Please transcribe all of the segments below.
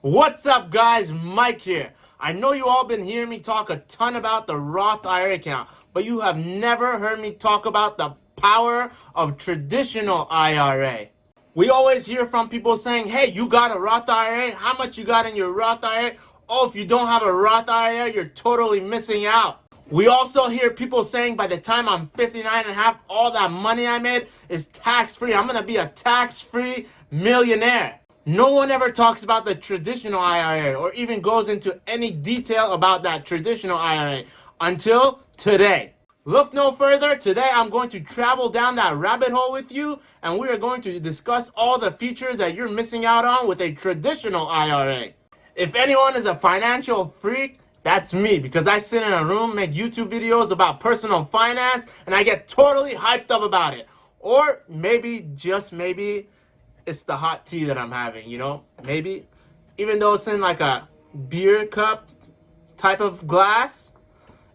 What's up, guys? Mike here. I know you all been hearing me talk a ton about the Roth IRA account, but you have never heard me talk about the power of traditional IRA. We always hear from people saying, hey, you got a Roth IRA? How much you got in your Roth IRA? Oh, if you don't have a Roth IRA, you're totally missing out. We also hear people saying by the time I'm 59 and a half, all that money I made is tax-free. I'm going to be a tax-free millionaire. No one ever talks about the traditional IRA or even goes into any detail about that traditional IRA until today. Look no further. Today I'm going to travel down that rabbit hole with you, and we are going to discuss all the features that you're missing out on with a traditional IRA. If anyone is a financial freak, that's me, because I sit in a room, make YouTube videos about personal finance, and I get totally hyped up about it. Or maybe, just maybe, it's the hot tea that I'm having, maybe. Even though it's in like a beer cup type of glass,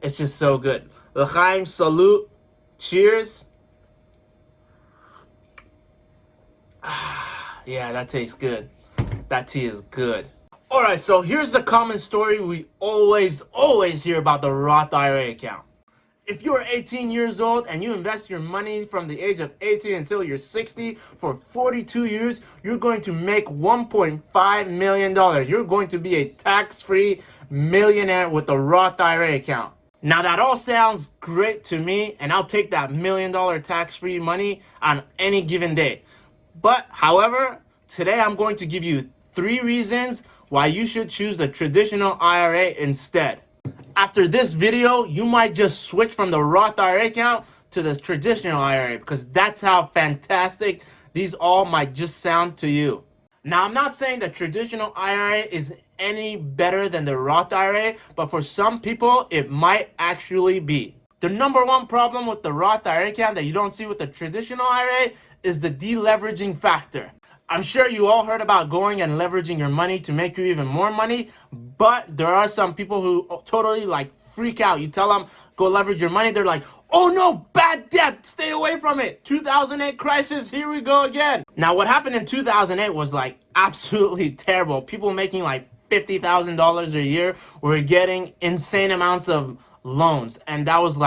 it's just so good. L'chaim, salute, cheers. Yeah, that tastes good. That tea is good. Alright, so here's the common story we always hear about the Roth IRA account. If you're 18 years old and you invest your money from the age of 18 until you're 60 for 42 years, you're going to make $1.5 million. You're going to be a tax-free millionaire with a Roth IRA account. Now that all sounds great to me, and I'll take that $1 million tax-free money on any given day. But however, today I'm going to give you 3 reasons why you should choose the traditional IRA instead. After this video, you might just switch from the Roth IRA account to the traditional IRA, because that's how fantastic these all might just sound to you. Now, I'm not saying the traditional IRA is any better than the Roth IRA, but for some people, it might actually be. The number one problem with the Roth IRA account that you don't see with the traditional IRA is the deleveraging factor. I'm sure you all heard about going and leveraging your money to make you even more money, but there are some people who totally freak out. You tell them, go leverage your money. They're like, oh no, bad debt, stay away from it. 2008 crisis, here we go again. Now, what happened in 2008 was absolutely terrible. People making $50,000 a year were getting insane amounts of loans. And that was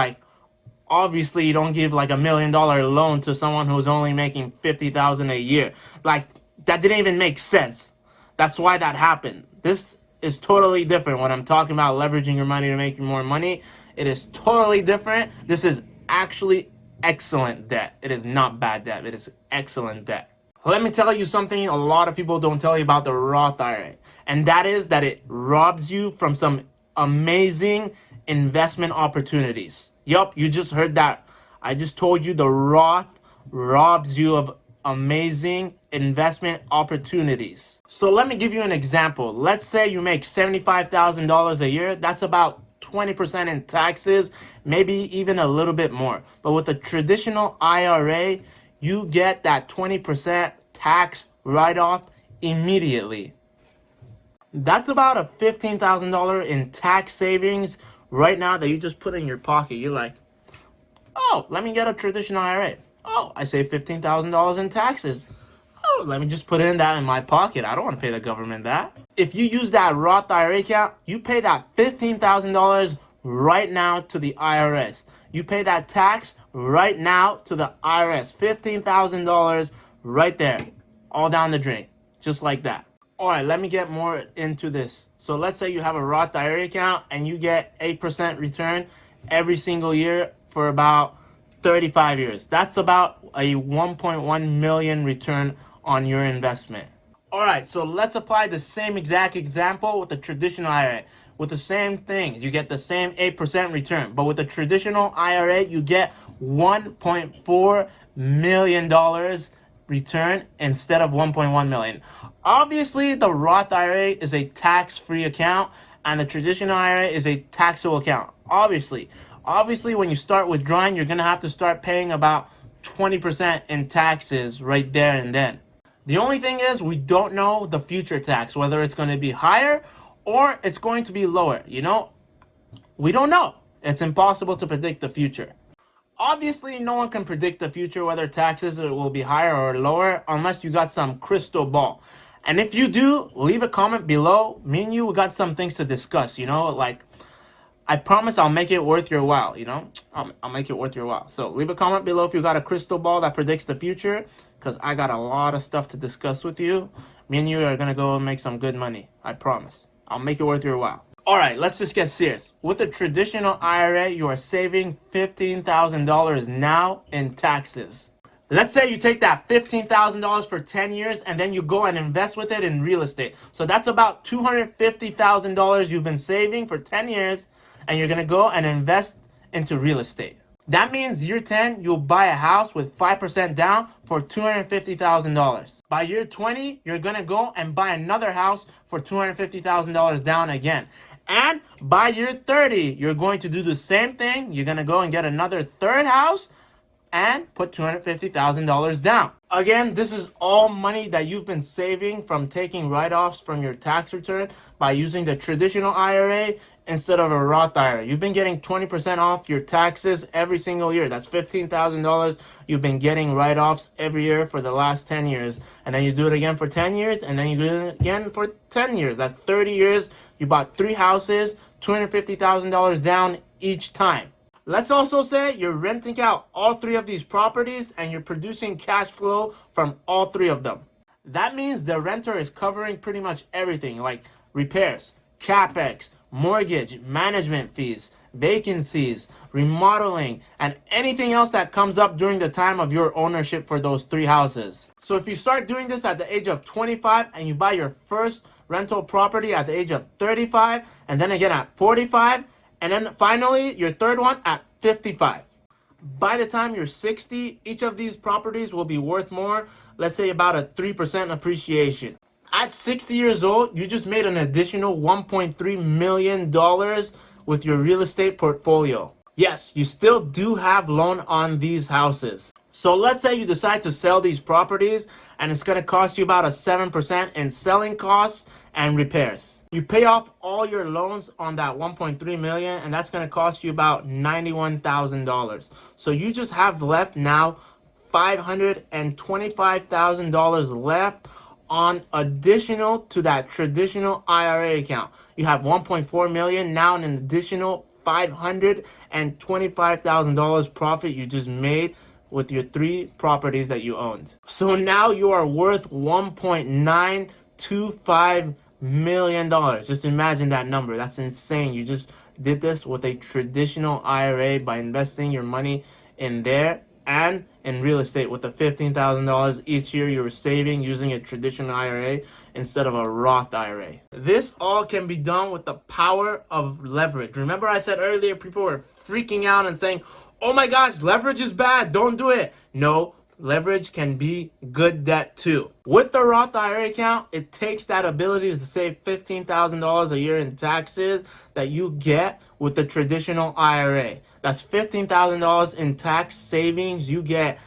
obviously you don't give $1 million loan to someone who's only making $50,000 a year. That didn't even make sense. That's why that happened. This is totally different. When I'm talking about leveraging your money to make you more money, it is totally different. This is actually excellent debt. It is not bad debt. It is excellent debt. Let me tell you something a lot of people don't tell you about the Roth IRA, and that is that it robs you from some amazing investment opportunities. Yup, you just heard that. I just told you the Roth robs you of amazing investment opportunities. So let me give you an example. Let's say you make $75,000 a year. That's about 20% in taxes, maybe even a little bit more. But with a traditional IRA, you get that 20% tax write-off immediately. That's about a $15,000 in tax savings right now that you just put in your pocket. You're like, oh, let me get a traditional IRA. Oh, I save $15,000 in taxes. Oh, let me just put in that in my pocket. I don't want to pay the government that. If you use that Roth IRA account, you pay that $15,000 right now to the IRS. You pay that tax right now to the IRS. $15,000 right there, all down the drain, just like that. All right, let me get more into this. So let's say you have a Roth IRA account and you get 8% return every single year for about 35 years. That's about a 1.1 million return on your investment. All right, so let's apply the same exact example with the traditional IRA. With the same thing, you get the same 8% return, but with the traditional IRA, you get $1.4 million return instead of 1.1 million. Obviously, the Roth IRA is a tax-free account and the traditional IRA is a taxable account. Obviously, when you start withdrawing, you're going to have to start paying about 20% in taxes right there and then. The only thing is we don't know the future tax, whether it's going to be higher or it's going to be lower. We don't know. It's impossible to predict the future. Obviously, no one can predict the future, whether taxes will be higher or lower, unless you got some crystal ball. And if you do, leave a comment below. Me and you, we got some things to discuss, like I promise I'll make it worth your while, I'll make it worth your while. So leave a comment below if you got a crystal ball that predicts the future, because I got a lot of stuff to discuss with you. Me and you are going to go and make some good money. I promise. I'll make it worth your while. All right, let's just get serious. With a traditional IRA, you are saving $15,000 now in taxes. Let's say you take that $15,000 for 10 years and then you go and invest with it in real estate. So that's about $250,000 you've been saving for 10 years, and you're going to go and invest into real estate. That means year 10, you'll buy a house with 5% down for $250,000. By year 20, you're going to go and buy another house for $250,000 down again. And by year 30, you're going to do the same thing. You're going to go and get another third house and put $250,000 down. Again, this is all money that you've been saving from taking write-offs from your tax return by using the traditional IRA instead of a Roth IRA. You've been getting 20% off your taxes every single year. That's $15,000 you've been getting write-offs every year for the last 10 years. And then you do it again for 10 years, and then you do it again for 10 years. That's 30 years. You bought 3 houses, $250,000 down each time. Let's also say you're renting out all 3 of these properties and you're producing cash flow from all 3 of them. That means the renter is covering pretty much everything, like repairs, capex, mortgage, management fees, vacancies, remodeling, and anything else that comes up during the time of your ownership for those 3 houses. So if you start doing this at the age of 25 and you buy your first rental property at the age of 35, and then again at 45, and then finally, your third one at 55. By the time you're 60, each of these properties will be worth more, let's say about a 3% appreciation. At 60 years old, you just made an additional $1.3 million with your real estate portfolio. Yes, you still do have loan on these houses. So let's say you decide to sell these properties and it's going to cost you about a 7% in selling costs and repairs. You pay off all your loans on that 1.3 million, and that's going to cost you about $91,000. So you just have left now $525,000 left on additional to that traditional IRA account. You have 1.4 million, now an additional $525,000 profit you just made with your 3 properties that you owned. So now you are worth $1.925 million. Just imagine that number. That's insane. You just did this with a traditional IRA by investing your money in there and in real estate with the $15,000 each year you were saving using a traditional IRA instead of a Roth IRA. This all can be done with the power of leverage. Remember I said earlier people were freaking out and saying, oh my gosh, leverage is bad, don't do it. No, leverage can be good debt too. With the Roth IRA account, it takes that ability to save $15,000 a year in taxes that you get with the traditional IRA. That's $15,000 in tax savings you get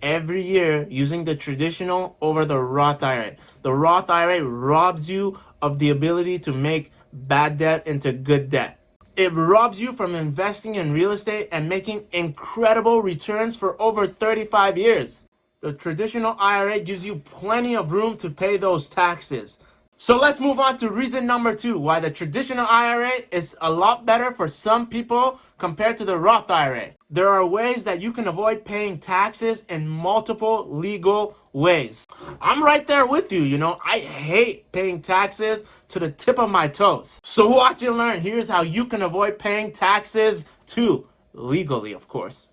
every year using the traditional over the Roth IRA. The Roth IRA robs you of the ability to make bad debt into good debt. It robs you from investing in real estate and making incredible returns for over 35 years. The traditional IRA gives you plenty of room to pay those taxes. So let's move on to reason number 2, why the traditional IRA is a lot better for some people compared to the Roth IRA. There are ways that you can avoid paying taxes in multiple legal ways. I'm right there with you, I hate paying taxes to the tip of my toes. So watch and learn. Here's how you can avoid paying taxes too. Legally, of course.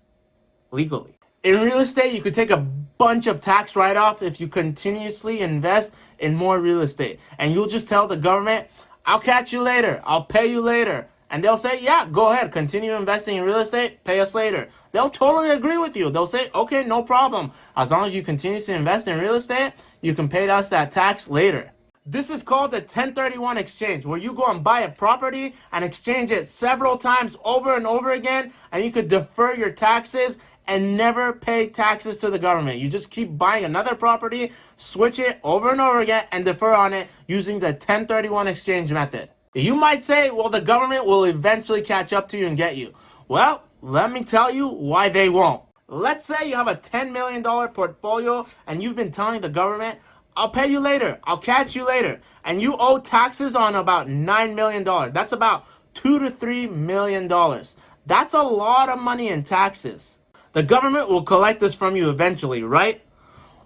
Legally. In real estate, you could take a bunch of tax write-off if you continuously invest in more real estate. And you'll just tell the government, I'll catch you later. I'll pay you later. And they'll say, yeah, go ahead. Continue investing in real estate. Pay us later. They'll totally agree with you. They'll say, okay, no problem. As long as you continue to invest in real estate, you can pay us that tax later. This is called the 1031 exchange, where you go and buy a property and exchange it several times over and over again, and you could defer your taxes and never pay taxes to the government. You just keep buying another property, switch it over and over again, and defer on it using the 1031 exchange method. You might say, well, the government will eventually catch up to you and get you. Well, let me tell you why they won't. Let's say you have a $10 million portfolio and you've been telling the government, I'll pay you later. I'll catch you later. And you owe taxes on about $9 million. That's about $2 to $3 million. That's a lot of money in taxes. The government will collect this from you eventually, right?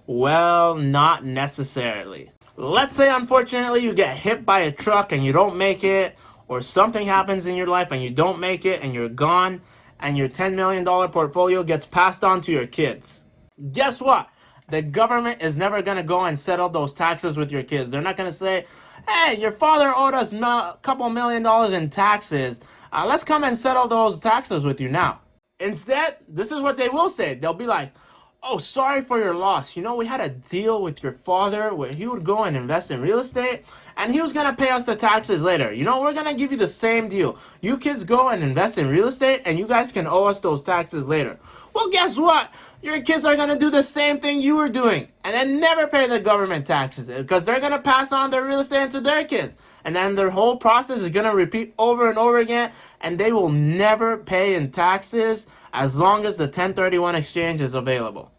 Well, not necessarily. Let's say, unfortunately, you get hit by a truck and you don't make it, or something happens in your life and you don't make it and you're gone, and your $10 million portfolio gets passed on to your kids. Guess what? The government is never going to go and settle those taxes with your kids. They're not going to say, hey, your father owed us a couple $1 million in taxes. Let's come and settle those taxes with you now. Instead, this is what they will say. They'll be like, oh, sorry for your loss. You know, we had a deal with your father where he would go and invest in real estate and he was going to pay us the taxes later. You know, we're going to give you the same deal. You kids go and invest in real estate and you guys can owe us those taxes later. Well, guess what? Your kids are going to do the same thing you were doing and then never pay the government taxes because they're going to pass on their real estate to their kids. And then their whole process is going to repeat over and over again, and they will never pay in taxes as long as the 1031 exchange is available.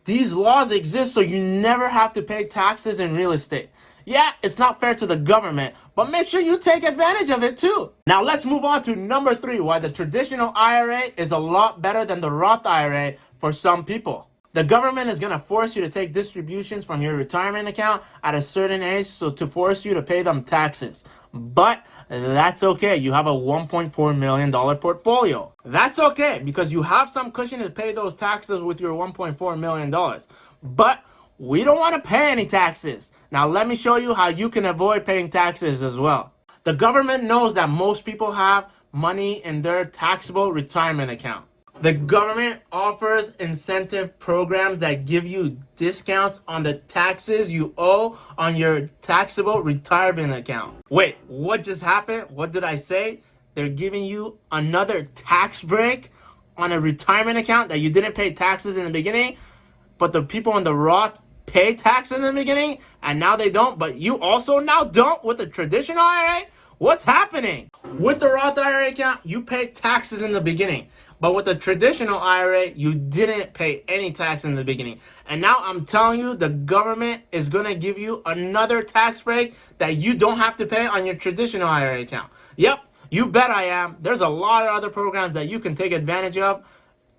These laws exist so you never have to pay taxes in real estate. Yeah, it's not fair to the government, but make sure you take advantage of it too. Now let's move on to number 3, why the traditional IRA is a lot better than the Roth IRA for some people. The government is going to force you to take distributions from your retirement account at a certain age so to force you to pay them taxes. But that's okay. You have a $1.4 million portfolio. That's okay because you have some cushion to pay those taxes with your $1.4 million. But we don't want to pay any taxes. Now let me show you how you can avoid paying taxes as well. The government knows that most people have money in their taxable retirement account. The government offers incentive programs that give you discounts on the taxes you owe on your taxable retirement account. Wait, what just happened? What did I say? They're giving you another tax break on a retirement account that you didn't pay taxes in the beginning, but the people in the Roth pay tax in the beginning and now they don't, but you also now don't with the traditional IRA? What's happening? With the Roth IRA account, you pay taxes in the beginning. But with the traditional IRA, you didn't pay any tax in the beginning. And now I'm telling you, the government is going to give you another tax break that you don't have to pay on your traditional IRA account. Yep, you bet I am. There's a lot of other programs that you can take advantage of,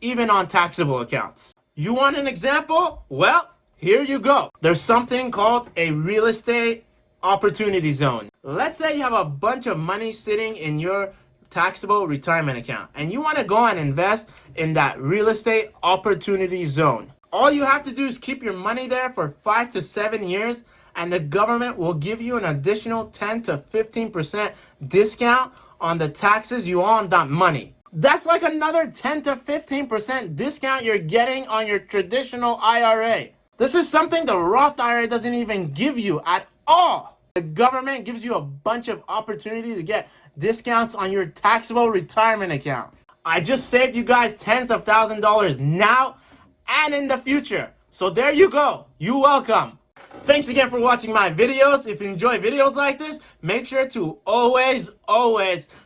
even on taxable accounts. You want an example? Well, here you go. There's something called a real estate opportunity zone. Let's say you have a bunch of money sitting in your taxable retirement account and you want to go and invest in that real estate opportunity zone. All you have to do is keep your money there for 5 to 7 years and the government will give you an additional 10 to 15% discount on the taxes you owe on that money. That's like another 10 to 15% discount you're getting on your traditional IRA. This is something the Roth IRA doesn't even give you at all. The government gives you a bunch of opportunity to get discounts on your taxable retirement account. I just saved you guys tens of thousands of dollars now and in the future. So there you go. You're welcome. Thanks again for watching my videos. If you enjoy videos like this, make sure to always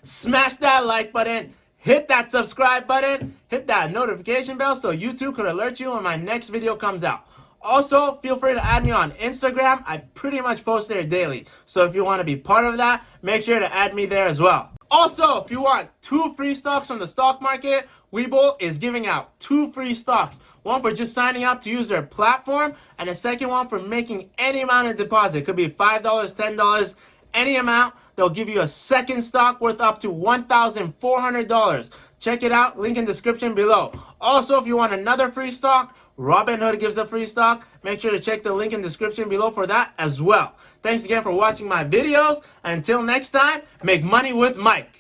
smash that like button, hit that subscribe button, hit that notification bell so YouTube could alert you when my next video comes out. Also, feel free to add me on Instagram. I pretty much post there daily. So if you want to be part of that, make sure to add me there as well. Also, if you want 2 free stocks from the stock market, WeBull is giving out 2 free stocks. One for just signing up to use their platform, and the second one for making any amount of deposit. It could be $5, $10, any amount. They'll give you a second stock worth up to $1,400. Check it out, link in description below. Also, if you want another free stock, Robinhood gives a free stock. Make sure to check the link in description below for that as well. Thanks again for watching my videos. And until next time, make money with Mike.